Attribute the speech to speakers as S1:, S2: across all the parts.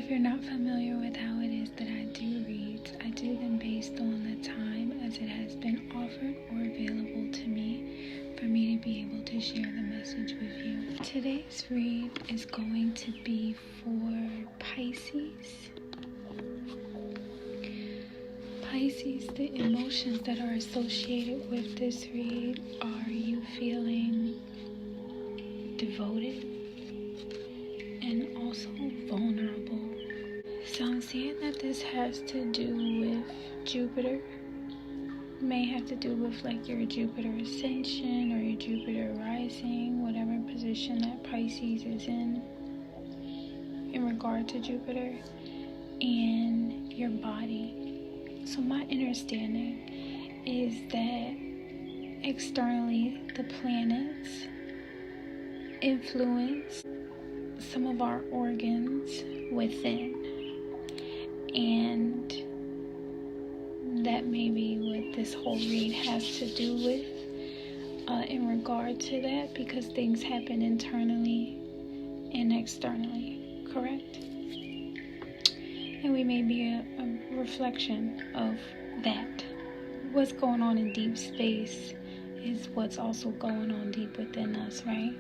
S1: If you're not familiar with how it is that I do reads, I do them based on the time as it has been offered or available to me for me to be able to share the message with you. Today's read is going to be for Pisces. Pisces, the emotions that are associated with this read are you feeling devoted and also vulnerable. So I'm seeing that this has to do with Jupiter. May have to do with like your Jupiter ascension or your Jupiter rising, whatever position that Pisces is in regard to Jupiter, and your body. So my understanding is that externally the planets influence some of our organs within, and that may be what this whole read has to do with in regard to that, because things happen internally and externally, correct? And we may be a reflection of that. What's going on in deep space is what's also going on deep within us, right?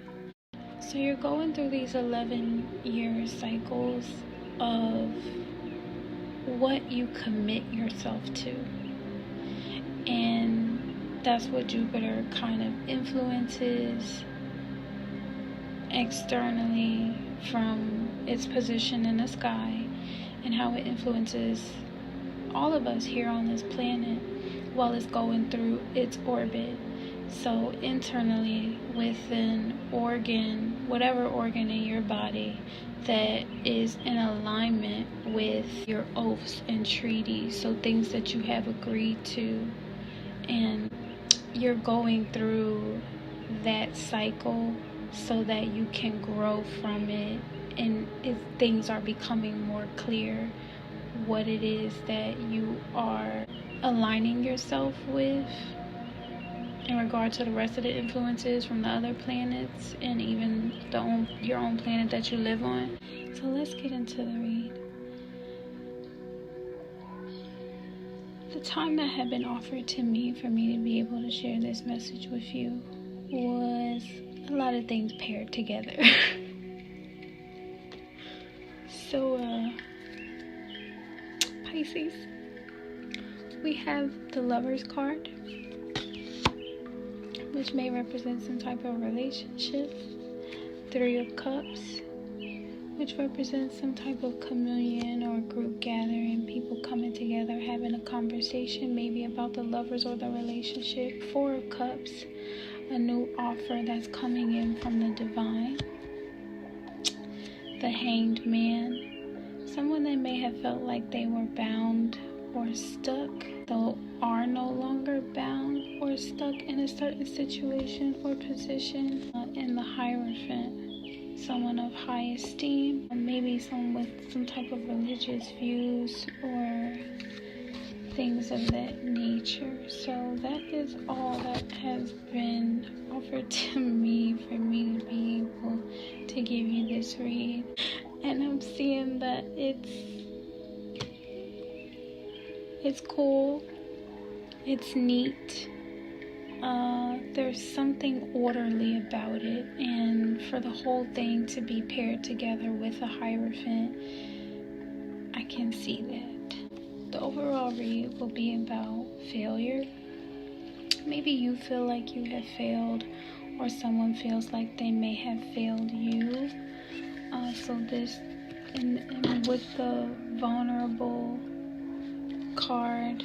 S1: So you're going through these 11-year cycles of what you commit yourself to. And that's what Jupiter kind of influences externally from its position in the sky, and how it influences all of us here on this planet while it's going through its orbit. So internally, with an organ, whatever organ in your body that is in alignment with your oaths and treaties, so things that you have agreed to, and you're going through that cycle so that you can grow from it, and if things are becoming more clear what it is that you are aligning yourself with in regard to the rest of the influences from the other planets and even your own planet that you live on. So let's get into the read. The time that had been offered to me for me to be able to share this message with you was a lot of things paired together. So, Pisces, we have the Lover's card, which may represent some type of relationship. 3 of Cups, which represents some type of communion or group gathering, people coming together, having a conversation, maybe about the lovers or the relationship. 4 of Cups, a new offer that's coming in from the divine. The Hanged Man, someone that may have felt like they were bound or stuck, though are no longer bound or stuck in a certain situation or position. In the Hierophant, someone of high esteem, maybe someone with some type of religious views or things of that nature. So that is all that has been offered to me for me to be able to give you this read. And I'm seeing that it's cool, it's neat, there's something orderly about it, and for the whole thing to be paired together with a Hierophant, I can see that. The overall read will be about failure. Maybe you feel like you have failed, or someone feels like they may have failed you. So this, and with the vulnerable card,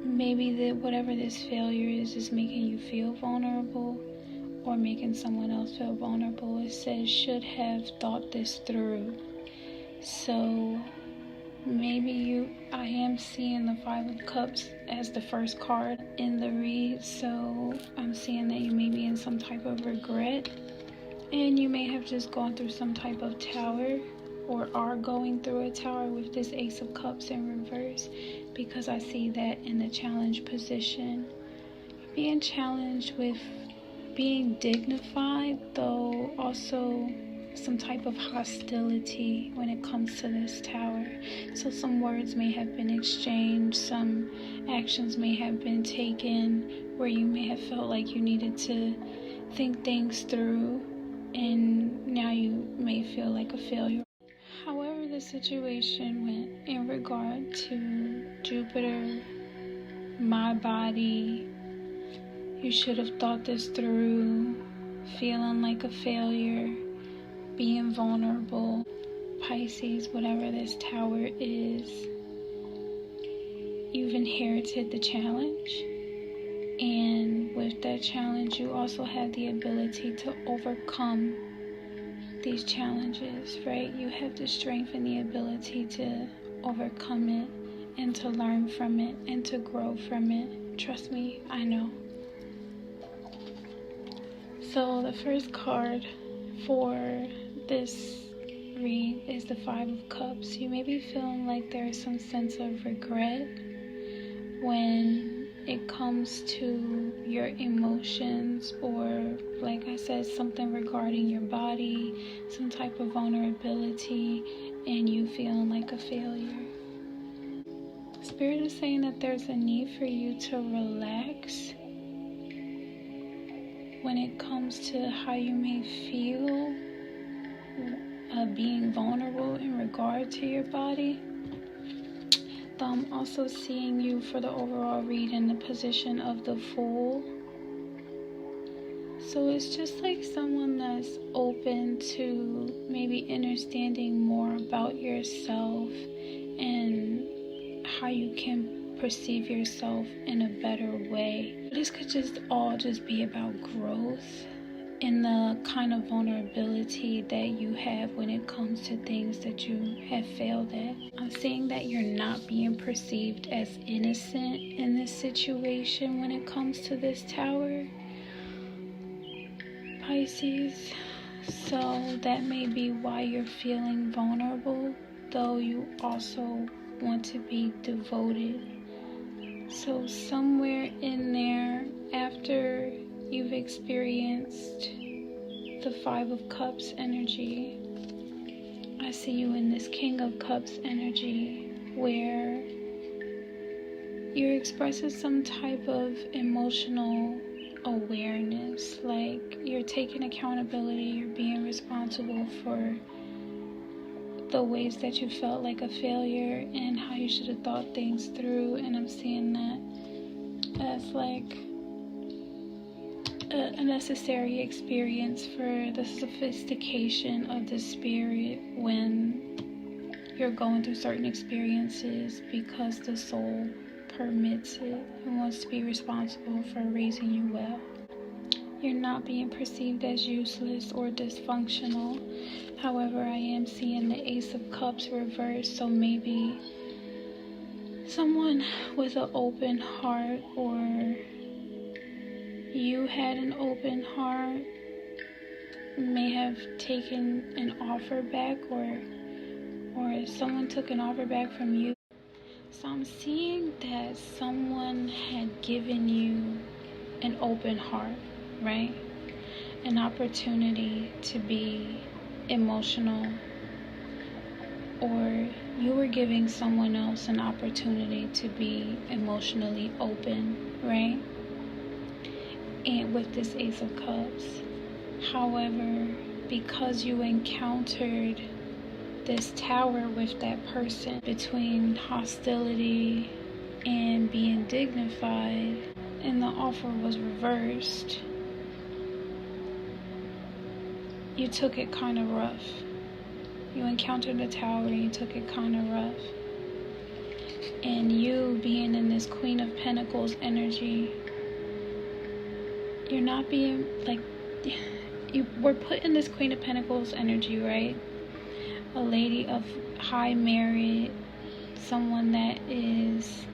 S1: maybe that whatever this failure is making you feel vulnerable or making someone else feel vulnerable. It says should have thought this through. So maybe I am seeing the 5 of Cups as the first card in the read. So I'm seeing that you may be in some type of regret, and you may have just gone through some type of tower, or are going through a tower with this Ace of Cups in reverse, because I see that in the challenge position. Being challenged with being dignified, though also some type of hostility when it comes to this tower. So some words may have been exchanged, some actions may have been taken where you may have felt like you needed to think things through, and now you may feel like a failure. However the situation went in regard to Jupiter, my body, you should have thought this through, feeling like a failure, being vulnerable. Pisces, whatever this tower is, you've inherited the challenge, and with that challenge you also have the ability to overcome these challenges, right? You have the strength and the ability to overcome it and to learn from it and to grow from it. Trust me, I know. So the first card for this read is the Five of Cups. You may be feeling like there is some sense of regret when it comes to your emotions, or like I said, something regarding your body, some type of vulnerability, and you feeling like a failure. Spirit is saying that there's a need for you to relax when it comes to how you may feel being vulnerable in regard to your body. Though I'm also seeing you for the overall read in the position of the Fool. So it's just like someone that's open to maybe understanding more about yourself and how you can perceive yourself in a better way. This could just all be about growth and the kind of vulnerability that you have when it comes to things that you have failed at. I'm saying that you're not being perceived as innocent in this situation when it comes to this tower, Pisces. So that may be why you're feeling vulnerable, though you also want to be devoted. So somewhere in there, after you've experienced the Five of Cups energy, I see you in this King of Cups energy where you're expressing some type of emotional awareness, like you're taking accountability, you're being responsible for the ways that you felt like a failure and how you should have thought things through. And I'm seeing that as like a necessary experience for the sophistication of the spirit when you're going through certain experiences, because the soul permits it and wants to be responsible for raising you well. You're not being perceived as useless or dysfunctional. However, I am seeing the Ace of Cups reversed, so maybe someone with an open heart, or you had an open heart, may have taken an offer back, or someone took an offer back from you. So I'm seeing that someone had given you an open heart, right? An opportunity to be emotional, or you were giving someone else an opportunity to be emotionally open, right? And with this Ace of Cups. However, because you encountered this tower with that person, between hostility and being dignified, and the offer was reversed, you took it kind of rough. You encountered the tower and you took it kind of rough. And you being in this Queen of Pentacles energy, you're not being like, you were put in this Queen of Pentacles energy, right? A lady of high merit, someone that is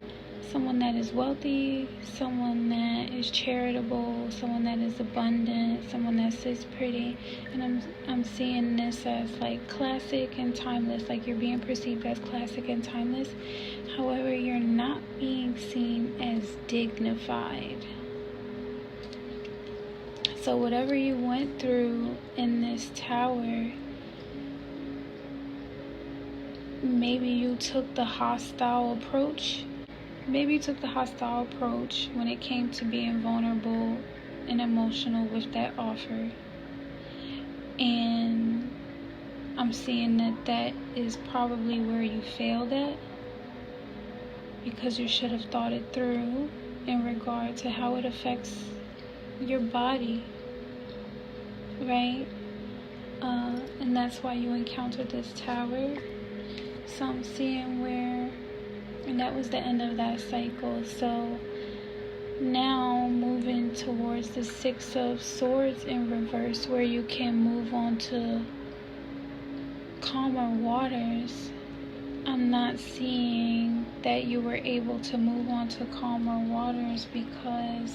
S1: wealthy, someone that is charitable, someone that is abundant, someone that sits pretty. And I'm seeing this as like classic and timeless, like you're being perceived as classic and timeless. However, you're not being seen as dignified. So whatever you went through in this tower, maybe you took the hostile approach. Maybe you took the hostile approach when it came to being vulnerable and emotional with that offer. And I'm seeing that is probably where you failed at, because you should have thought it through in regard to how it affects your body, right? And that's why you encountered this tower. So I'm seeing where, and that was the end of that cycle. So now moving towards the Six of Swords in reverse, where you can move on to calmer waters. I'm not seeing that you were able to move on to calmer waters because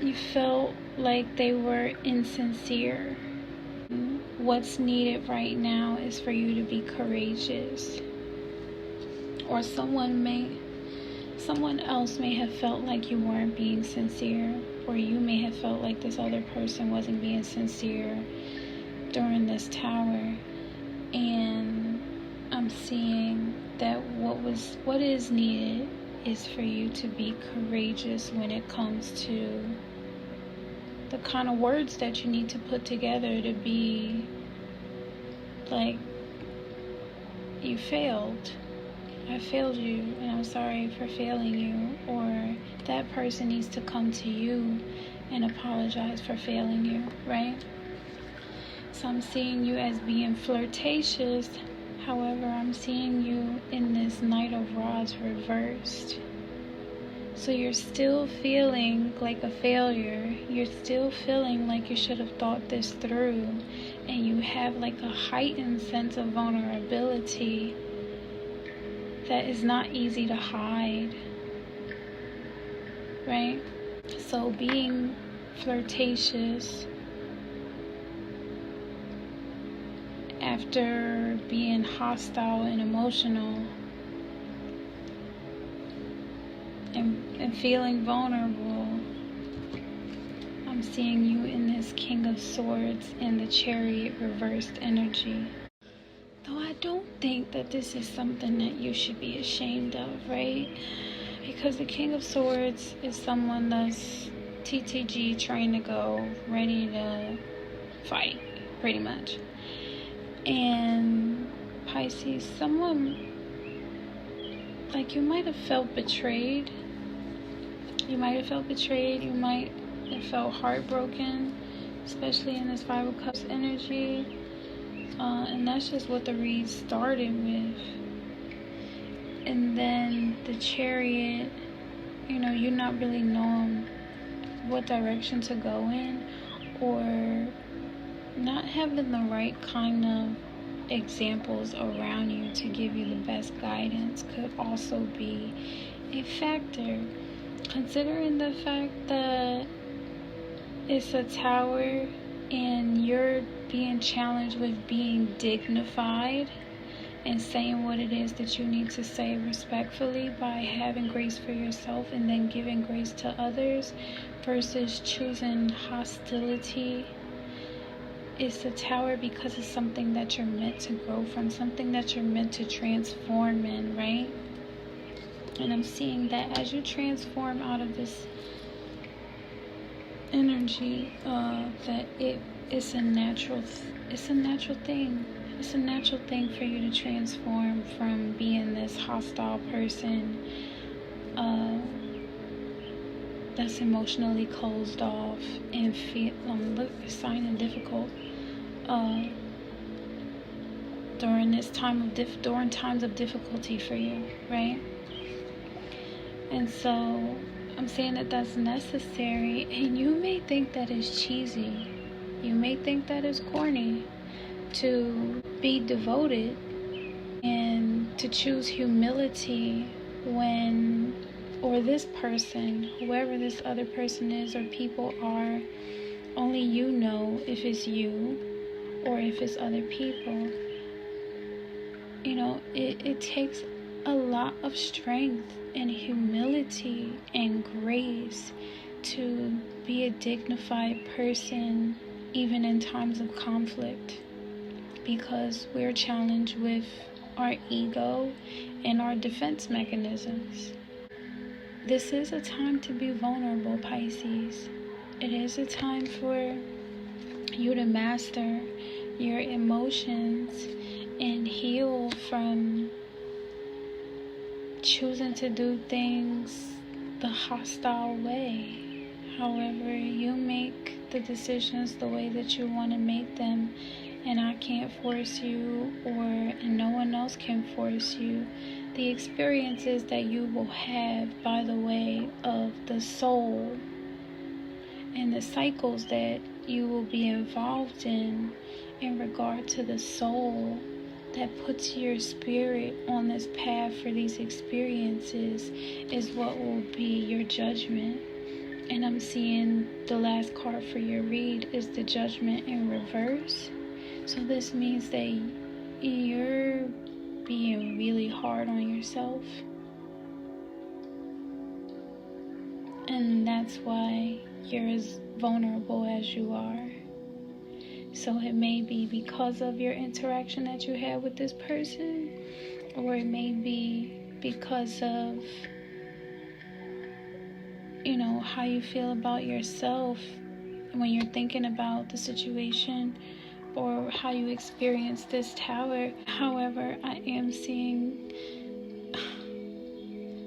S1: you felt like they were insincere. What's needed right now is for you to be courageous. Or someone else may have felt like you weren't being sincere, or you may have felt like this other person wasn't being sincere during this tower. And I'm seeing that what is needed is for you to be courageous when it comes to the kind of words that you need to put together to be like, you failed. I failed you, and I'm sorry for failing you. Or that person needs to come to you and apologize for failing you, right? So I'm seeing you as being flirtatious. However, I'm seeing you in this Knight of Rods reversed. So you're still feeling like a failure. You're still feeling like you should have thought this through. And you have like a heightened sense of vulnerability that is not easy to hide, right? So being flirtatious after being hostile and emotional and feeling vulnerable, I'm seeing you in this King of Swords and the Chariot reversed energy. Though I don't think that this is something that you should be ashamed of, right? Because the King of Swords is someone that's TTG, trained to go, ready to fight, pretty much. And Pisces, someone, like, you might have felt betrayed. You might have felt betrayed. You might have felt heartbroken, especially in this Five of Cups energy. And that's just what the read started with. And then the Chariot, you're not really knowing what direction to go in, or not having the right kind of examples around you to give you the best guidance could also be a factor, considering the fact that it's a tower and you're being challenged with being dignified and saying what it is that you need to say respectfully by having grace for yourself and then giving grace to others versus choosing hostility. It's a tower because it's something that you're meant to grow from, something that you're meant to transform in, right? And I'm seeing that as you transform out of this energy, that it's a natural thing. It's a natural thing for you to transform from being this hostile person that's emotionally closed off and finding difficult during times of difficulty for you, right? And so I'm saying that that's necessary, and you may think that it's cheesy. You may think that it's corny to be devoted and to choose humility when, or this person, whoever this other person is or people are, only you know if it's you or if it's other people. It takes a lot of strength and humility and grace to be a dignified person even in times of conflict, because we're challenged with our ego, and our defense mechanisms. This is a time to be vulnerable, Pisces. It is a time for you to master your emotions and heal from choosing to do things the hostile way. However, you make the decisions the way that you want to make them, and I can't force you, and no one else can force you. The experiences that you will have by the way of the soul and the cycles that you will be involved in regard to the soul that puts your spirit on this path for these experiences is what will be your judgment. And I'm seeing the last card for your read is the Judgment in reverse. So this means that you're being really hard on yourself. And that's why you're as vulnerable as you are. So it may be because of your interaction that you had with this person, or it may be because of, how you feel about yourself when you're thinking about the situation, or how you experience this tower. However, I am seeing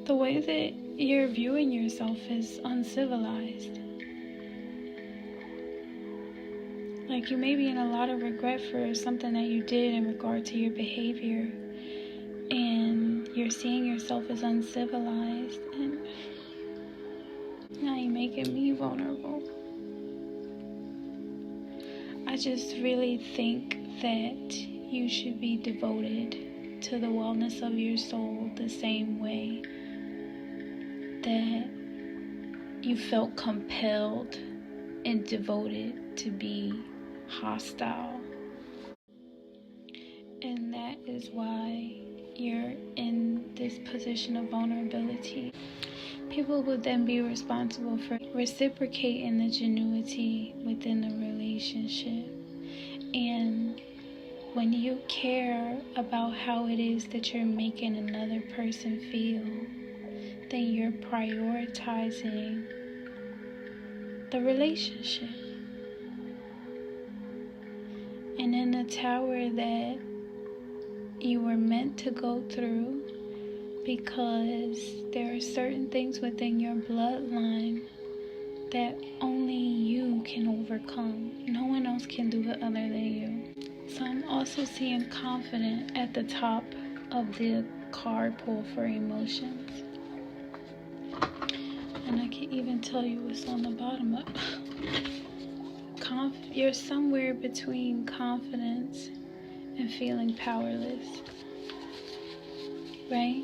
S1: the way that you're viewing yourself is uncivilized. Like you may be in a lot of regret for something that you did in regard to your behavior, and you're seeing yourself as uncivilized, and now you're making me vulnerable. I just really think that you should be devoted to the wellness of your soul the same way that you felt compelled and devoted to be hostile. And that is why you're in this position of vulnerability. People would then be responsible for reciprocating the genuity within the relationship. And when you care about how it is that you're making another person feel, then you're prioritizing the relationship. And in the tower that you were meant to go through, because there are certain things within your bloodline that only you can overcome. No one else can do it other than you. So I'm also seeing confident at the top of the card pull for emotions. And I can even tell you what's on the bottom of you're somewhere between confidence and feeling powerless, right?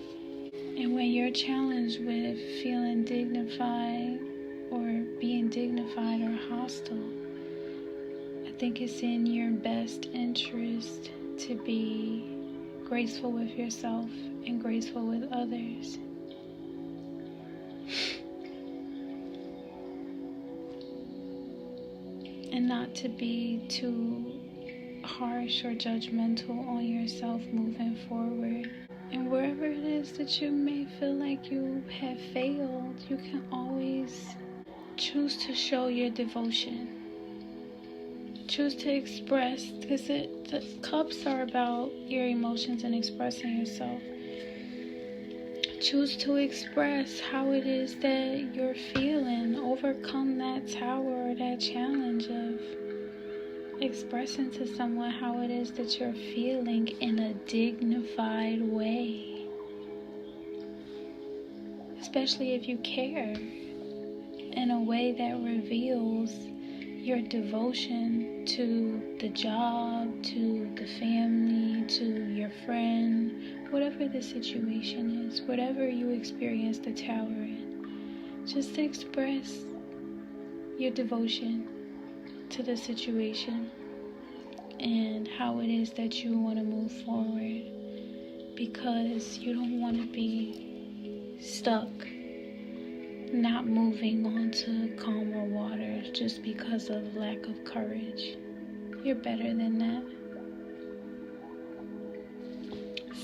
S1: And when you're challenged with feeling dignified or being dignified or hostile, I think it's in your best interest to be graceful with yourself and graceful with others. And not to be too harsh or judgmental on yourself moving forward. And wherever it is that you may feel like you have failed, you can always choose to show your devotion. Choose to express, because the cups are about your emotions and expressing yourself. Choose to express how it is that you're feeling. Overcome that tower or that challenge of expressing to someone how it is that you're feeling in a dignified way. Especially if you care, in a way that reveals your devotion to the job, to the family, to your friend, whatever the situation is, whatever you experience the tower in. Just express your devotion to the situation and how it is that you want to move forward, because you don't want to be stuck not moving on to calmer waters just because of lack of courage. You're better than that.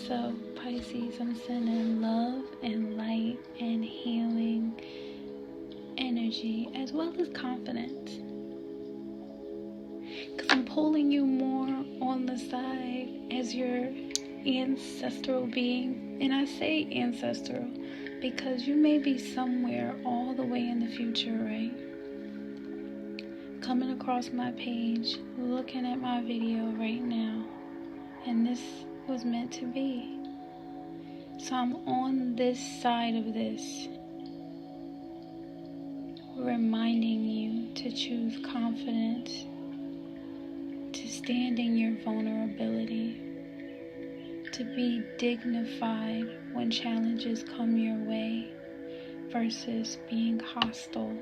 S1: So, Pisces, I'm sending love and light and healing energy as well as confidence. Because I'm pulling you more on the side as your ancestral being. And I say ancestral because you may be somewhere all the way in the future, right? Coming across my page, looking at my video right now. And this was meant to be. So I'm on this side of this, reminding you to choose confidence, to stand in your vulnerability, to be dignified when challenges come your way versus being hostile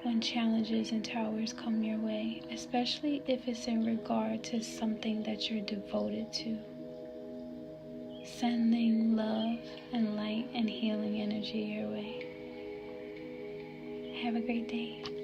S1: when challenges and towers come your way, especially if it's in regard to something that you're devoted to. Sending love and light and healing energy your way. Have a great day.